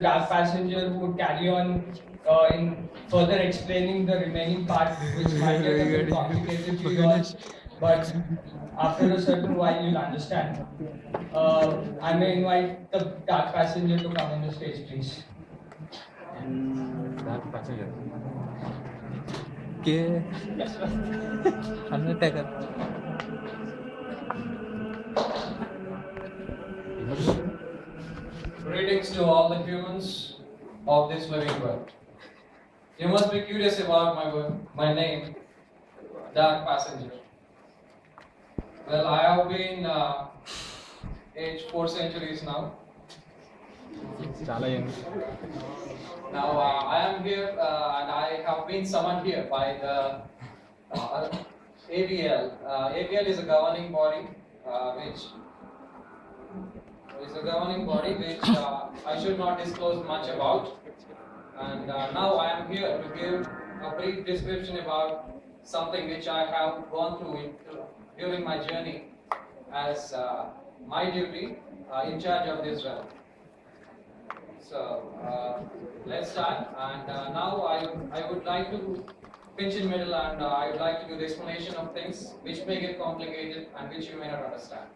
cab passenger would carry on in further explaining the remaining part, which might get a bit complicated to you all, but after a certain while you'll understand. I may invite the cab passenger to come on the stage, please. Dark passenger. Okay. Undertaker. Greetings to all the humans of this living world. You must be curious about my name, Dark Passenger. Well, I have been aged 4 centuries now. Chala young. Now I am here and I have been summoned here by the AVL. AVL is a governing body which I should not disclose much about. And now I am here to give a brief description about something which I have gone through during my journey as my duty in charge of this realm. So let's start. And now I would like to pinch in middle and I would like to do the explanation of things which may get complicated and which you may not understand.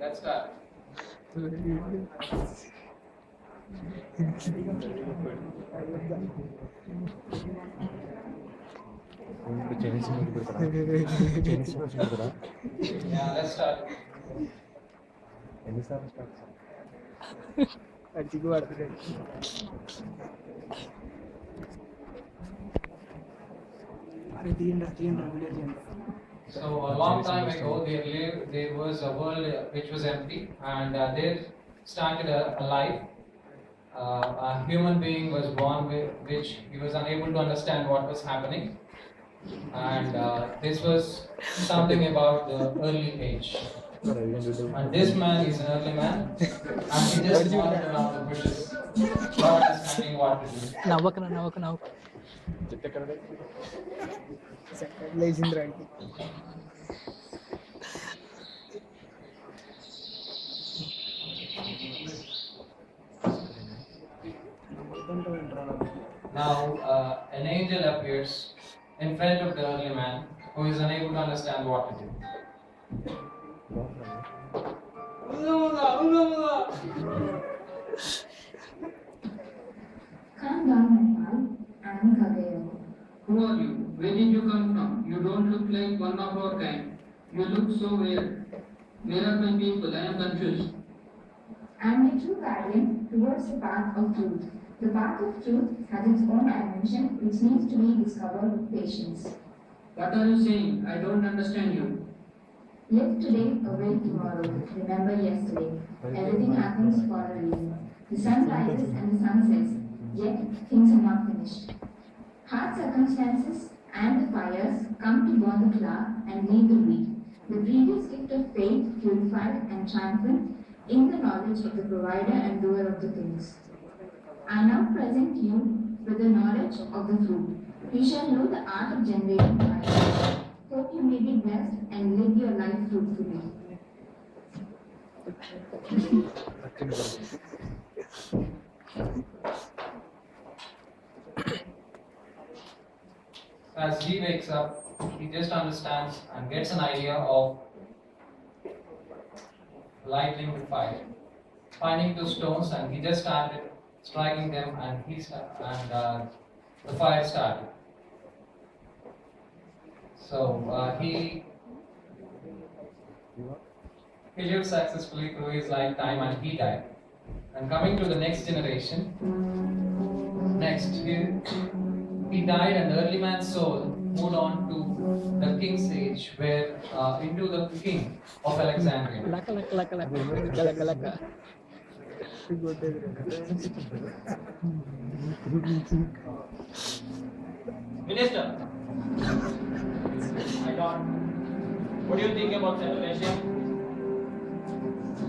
Let's start. Yeah, let's start. So a long time ago, there was a world which was empty, and there started a life. A human being was born which he was unable to understand what was happening, and this was something about the early age. And this man is an early man, and he just wandered around the bushes, not understanding what to do. Navaka. Now, an angel appears in front of the early man who is unable to understand what to do. Calm down, my pal. I'm Kageo. Who are you? Where did you come from? You don't look like one of our kind. You look so weird. Where are my people? I am confused. I'm a true guardian towards the path of truth. The path of truth has its own dimension which needs to be discovered with patience. What are you saying? I don't understand you. Live today, awake tomorrow. Remember yesterday. Everything happens for a reason. The sun rises and the sun sets, yet things are not finished. Hard circumstances and the fires come to burn the flower and leave the wheat. The previous gift of faith purified and triumphant in the knowledge of the provider and doer of the things. I now present you with the knowledge of the fruit. You shall know the art of generating fire. Hope you may be blessed and live your life fruitfully. As he wakes up, he just understands and gets an idea of lighting the fire, finding two stones, and he just started striking them, and the fire started. So he lived successfully through his lifetime, and he died. And coming to the next generation, he died, and the early man's soul moved on to the king's age, where into the king of Alexandria. Minister, my lord, what do you think about Central Asia?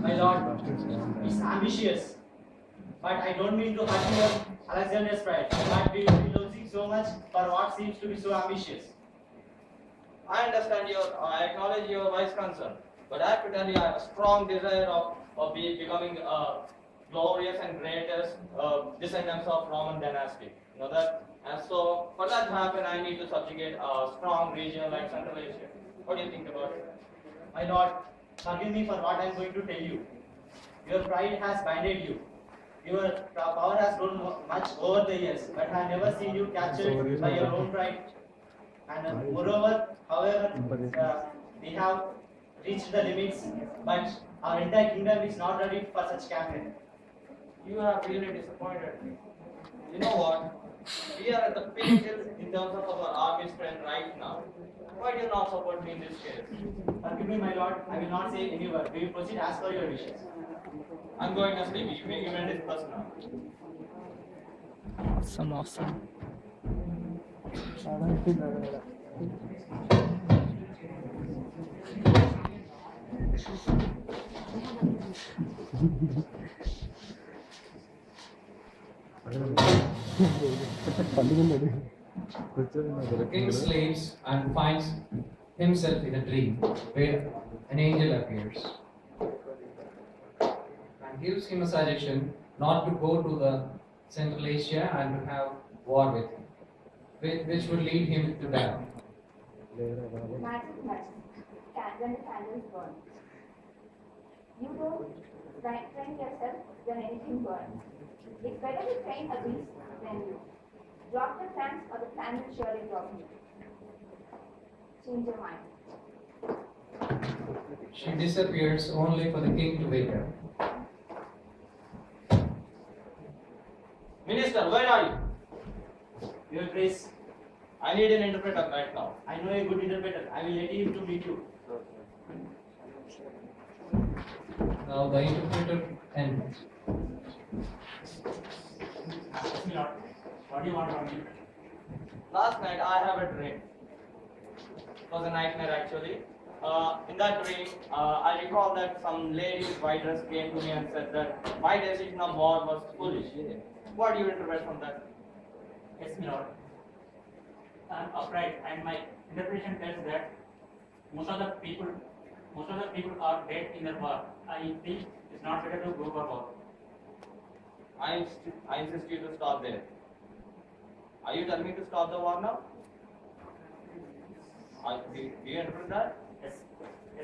My lord, he's ambitious, but I don't mean to hurt your Alexander's pride, but we will be losing so much for what seems to be so ambitious. I understand I acknowledge your wise concern, but I have to tell you I have a strong desire of of becoming glorious and greatest descendants of Roman dynasty. You know that? And so for that to happen, I need to subjugate a strong region like Central Asia. What do you think about it? My lord, forgive me for what I am going to tell you. Your pride has blinded you. Your power has grown much over the years, but I have never seen you captured by your own pride. And moreover, however, we have reached the limits, but our entire kingdom is not ready for such campaign. You have really disappointed me. You know what? We are at the pinnacle in terms of our army strength right now. Why do you not support me in this case? Forgive me, my lord, I will not say any word. We will proceed as per your wishes. I'm going to sleep. You may discuss now. Awesome. The king sleeps and finds himself in a dream where an angel appears and gives him a suggestion not to go to the Central Asia and to have war with him, which would lead him to death. Magic, when the candles burn. You don't train yourself when anything burns. It's better to train a beast than you. Drop the plans or the plan will surely drop you. Change your mind. She disappears only for the king to wake up. Minister, where are you? Your grace, I need an interpreter right now. I know a good interpreter. I will let him to meet you. Now the interpreter enters. What do you want from me? Last night I have a dream. It was a nightmare actually. In that dream, I recall that some lady with white dress came to me and said that my decision of war was foolish. What do you interpret from that? Yes, my lord. I am upright, and my interpretation tells that most of the people are dead in the war. I think it's not better to go for war. I insist you to stop there. Are you telling me to stop the war now? Do you interpret that? Yes,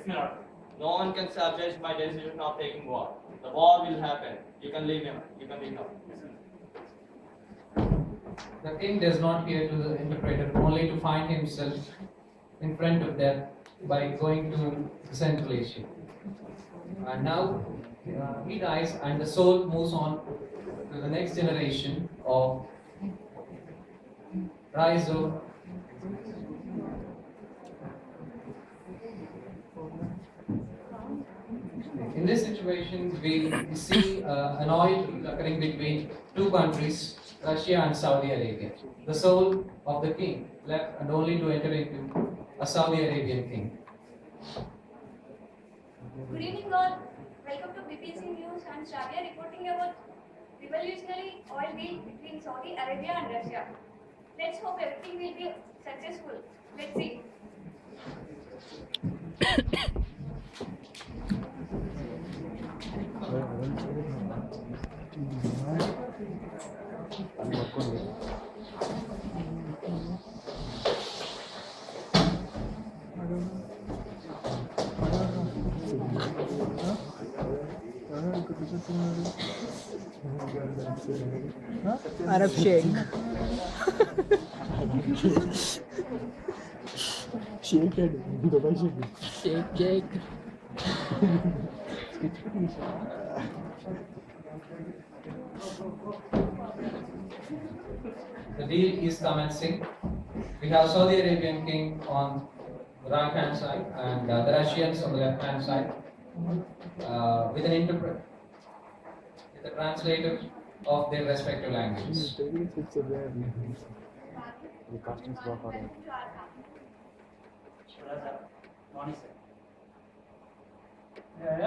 my lord. No one can subject my decision of taking war. The war will happen. You can leave him. You can leave now. The king does not hear to the interpreter, only to find himself in front of death by going to Central Asia. And now he dies, and the soul moves on to the next generation of rise of In this situation, we see an oil occurring between two countries, Russia and Saudi Arabia. The soul of the king left and only to enter into a Saudi Arabian king. Good evening all. Welcome to BBC News. I'm Shravya reporting about revolutionary oil deal between Saudi Arabia and Russia. Let's hope everything will be successful. Let's see. Arab Sheikh. Sheikh. The deal is commencing. We have Saudi Arabian king on the right hand side and the Russians on the left hand side with an interpreter, with a translator of their respective languages. Morning, sir. We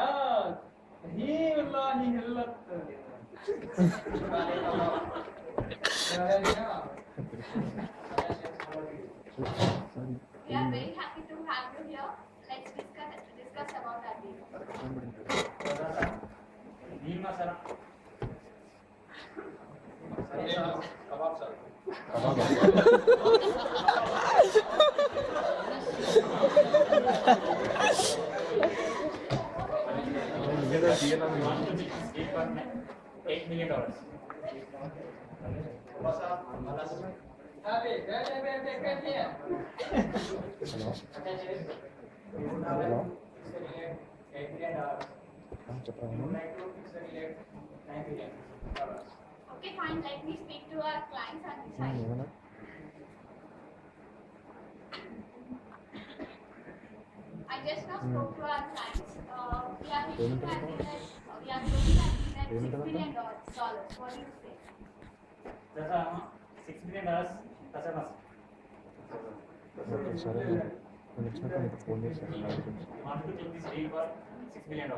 are very happy to have you here. Let's discuss about that deal. Meal masala. Kebab, sir. $8 million. Okay, fine. Let me speak to our clients and decide. I just now spoke to our clients. We are looking at we are looking at $6 million. What do you say? $6 million. You want to take this deal for $6 million.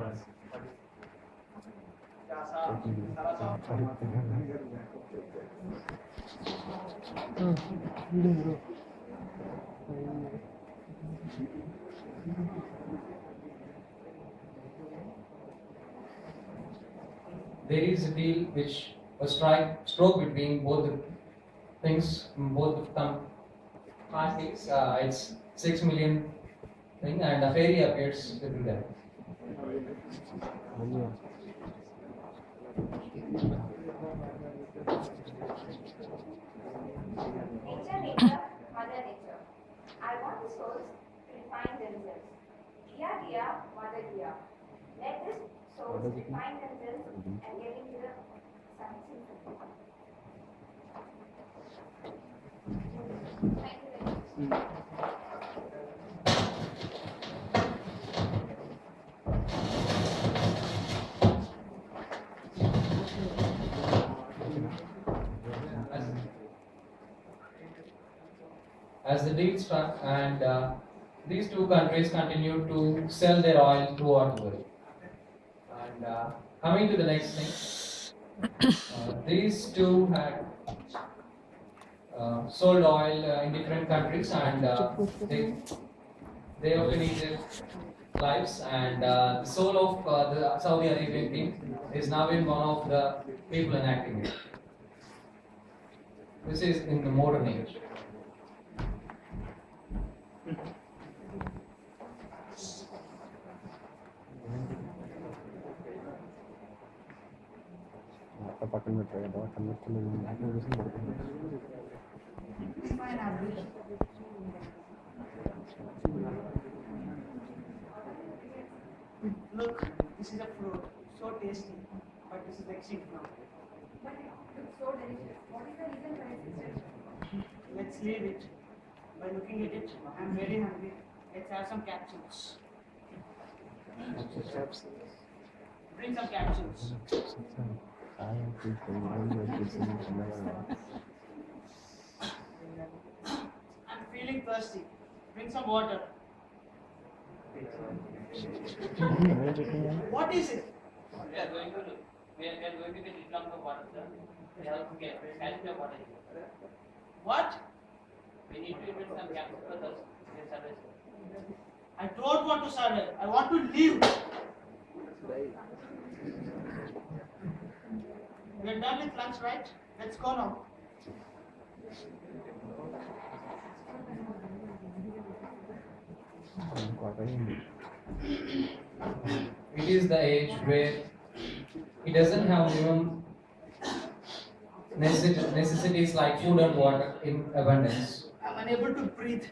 There is a deal which was stroke between both the things, both the parties. It's 6 million thing, and a fairy appears within them. Nature, Mother Nature. I want the souls to refine themselves. Dia, Mother Dia. Let the souls refine themselves and get into the sunset. Thank you very much. As the deal struck, and these two countries continue to sell their oil throughout the world. And coming to the next thing, these two had sold oil in different countries, and they often lead their lives. And the soul of the Saudi Arabian king is now in one of the people enacting it. This is in the modern age. పక్కన పెట్టారు కదా conversion పడుతుంది. Look, this is a fruit, so tasty, but this is extinct now. But it looks so delicious. What is the reason for its existence? Let's leave it. By looking at it, I'm very hungry. Let's have some capsules. Bring some capsules. I'm feeling thirsty. Bring some water. What is it? We are going to get Islam of water, sir. We have to get calcium water. What? We need to invent some capsules for the service. I don't want to survive. I want to live. We're done with lunch, right? Let's go now. It is the age where it doesn't have minimum necessities like food and water in abundance. I'm unable to breathe.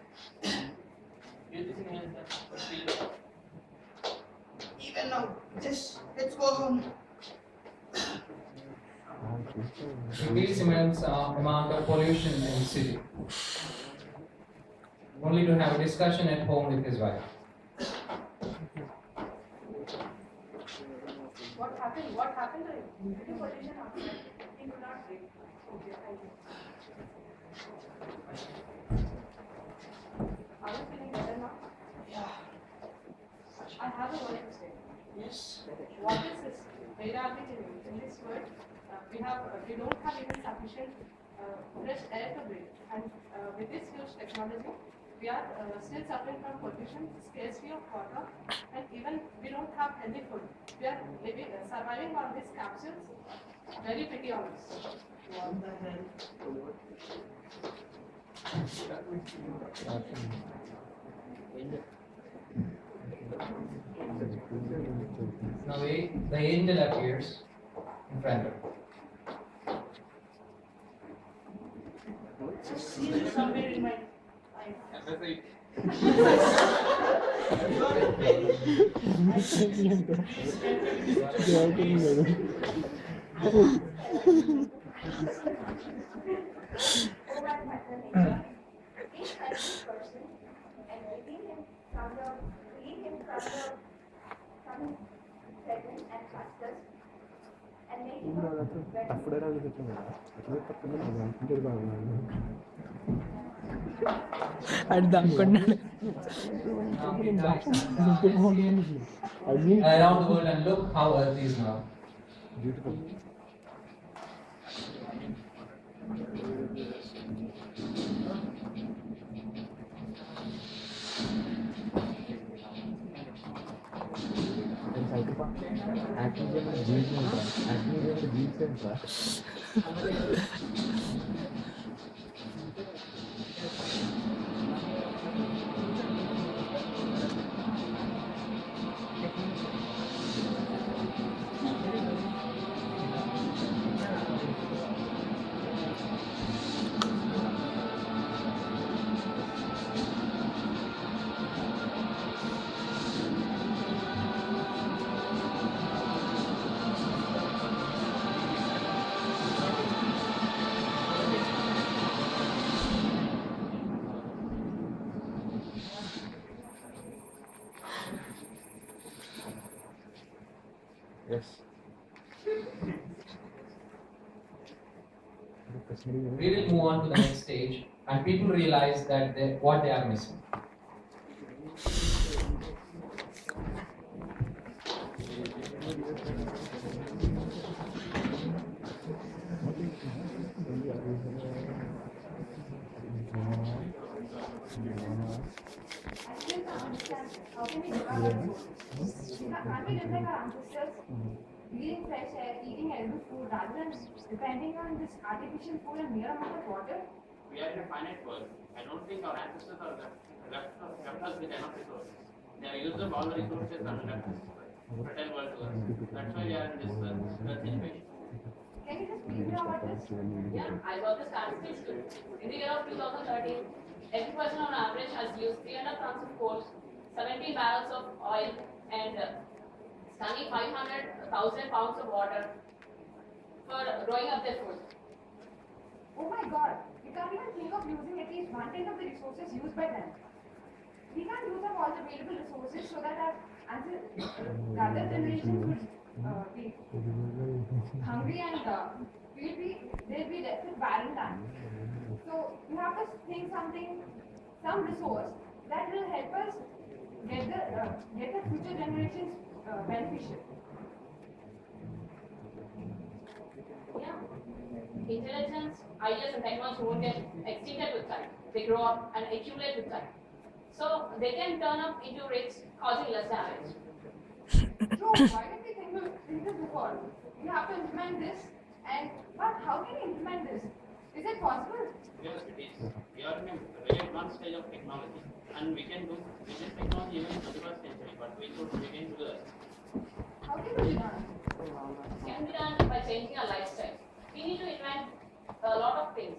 Use this inhaler, sir. Even now, just let's go home. It is immense amount of pollution in the city. Only to have a discussion at home with his wife. What happened? What happened to him? Due to pollution outside, he could not breathe. Okay, thank you. Are you feeling better now? Yeah. I have a word to say. Yes. What is this? Where are we living? In this world, we don't have even sufficient fresh air to breathe. And with this huge technology, We are still suffering from pollution, scarcity of water, and even we don't have healthy food. We are living, surviving on these capsules. Very pity on us. What the hell? Now the angel appears in front of you. I've seen it somewhere in my life. FFE. Over mother nature, each helpless person and freeing him from threatened and clusters and making him better. അഫ്ഡേരാണ് കിട്ടുന്നത് അച്ഛനെ പറ്റുന്ന എൻ്റെ ഒരു ഭാഗമാണ് അടുത്താക്കൊണ്ടാണ് Around the world and look how Earth is now. Beautiful యాక్చువల్గా మన beach ఉంటా యాక్చువల్గా బీచ్ ఉంటా Yes. We will move on to the next stage, and people realize that what they are missing. I still can't understand how can we survive on food? Can't we live like our ancestors? Breathing fresh air, eating edible food rather than depending on this artificial food and mere amount of water? We are in a finite world. I don't think our ancestors are left us with enough resources. They have used up all the resources and left this fertile world to us. That's why we are in this situation. Can you just brief me about this? Yeah, I saw the statistics too. In the year of 2013, every person on average has used 300 tons of coal, 70 barrels of oil, and stunning 500,000 pounds of water for growing up their food. Oh my god, we can't even think of using at least 1/10 of the resources used by them. We can't use up all the available resources so that our the other generations would be hungry and they'll be left with barren land. So you have to think some resource that will help us get the future generations beneficial. Yeah. Intelligence, ideas, and technology won't get extincted with time. They grow up and accumulate with time. So they can turn up into rich, causing less damage. So why didn't we think this before? We have to implement this, but how can we implement this? Is it possible? Yes, it is. We are in a very advanced stage of technology, and we can do this technology even in 21st century, but we should begin to do that. How can we do that? It can be done by changing our lifestyle. We need to invent a lot of things.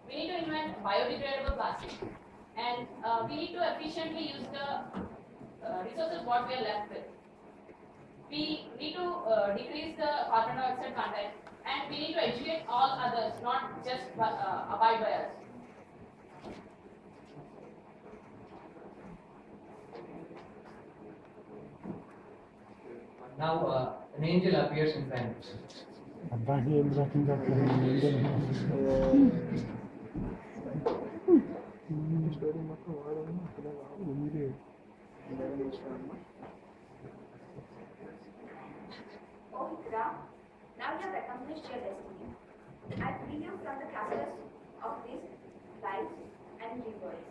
We need to invent biodegradable plastic. And we need to efficiently use the resources what we are left with. We need to decrease the carbon dioxide content, and we need to educate all others, not just abide by us. Now an angel appears in front of you. అబ్బాయి ఏం రకంగా story మొత్తం వాడని అక్కడ మీరే Oh Hikra, now you have accomplished your destiny. I free you from the clusters of these lives and rivers.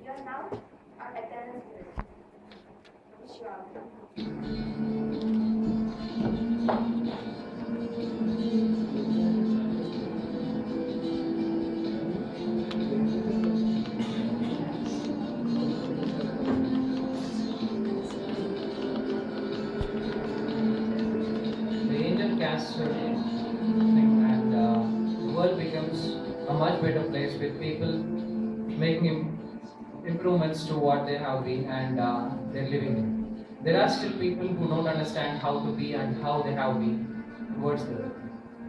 We are now our eternal spirit. Wish you all the best. The angel casts her thing, and the world becomes a much better place with people making improvements to what they have been and they're living in. There are still people who don't understand how to be and how they have been towards the world.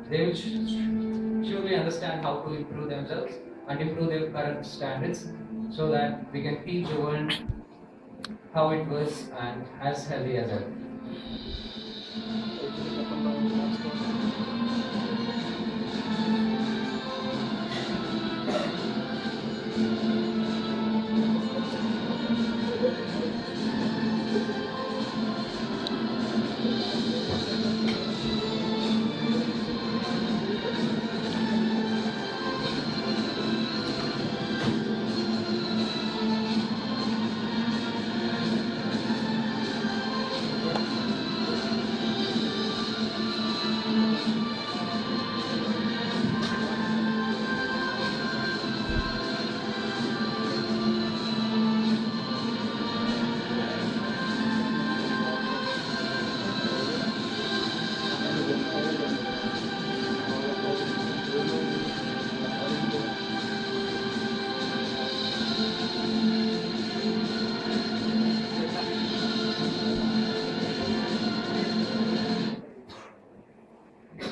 They will surely understand how to improve themselves and improve their current standards so that we can keep the world how it was and as healthy as ever.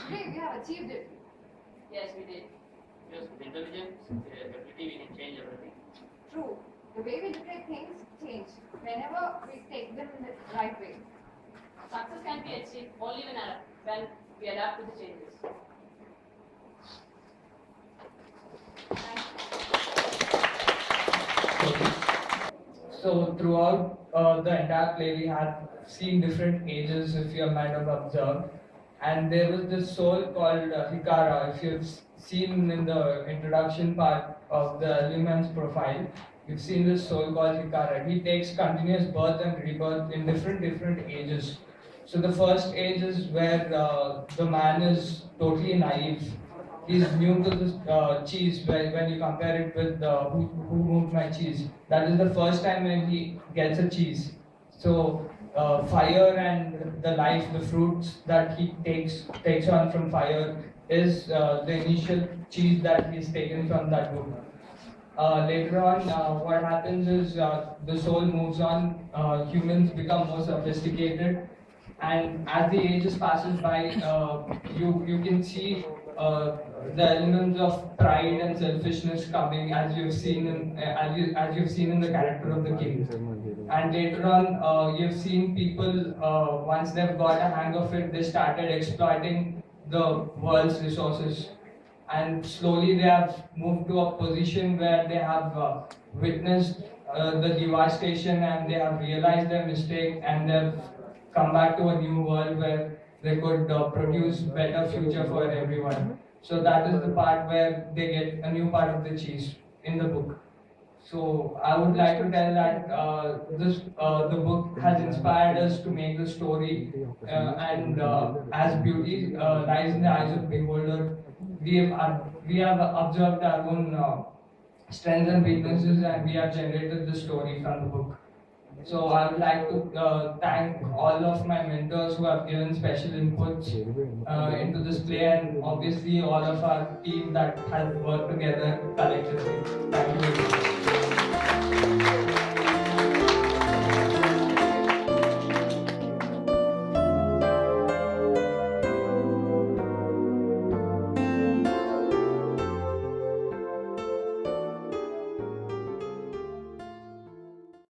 Hey, we have achieved it. Yes, we did. Yes, with intelligence, ability, we can change everything. True. The way we look at things change whenever we take them in the right way. Success can be achieved only when we adapt to the changes. Thank you. So throughout the entire play, we have seen different ages, if you might have observed. And there was this soul called Hikara. If you've seen in the introduction part of the Luhmann's profile, you've seen this soul called Hikara. He takes continuous birth and rebirth in different ages. So the first age is where the man is totally naive. He's new to this cheese. When you compare it with who moved my cheese, that is the first time when he gets a cheese. So fire and the life, the fruits that he takes on from fire is the initial cheese that he's taken from that book. Later on, what happens is the soul moves on. Humans become more sophisticated, and as the ages passes by, you can see the elements of pride and selfishness coming, as you've seen in as you've seen in the character of the king. And later on, you've seen people once they've got a hang of it, they started exploiting the world's resources, and slowly they have moved to a position where they have witnessed the devastation and they have realized their mistake and they've come back to a new world where they could produce better future for everyone. So that is the part where they get a new part of the cheese in the book. So I would like to tell that the book has inspired us to make the story, and as beauty lies in the eyes of the beholder, we have observed our own strengths and weaknesses, and we have generated the story from the book. So I would like to thank all of my mentors who have given special inputs into this play, and obviously all of our team that has worked together collectively.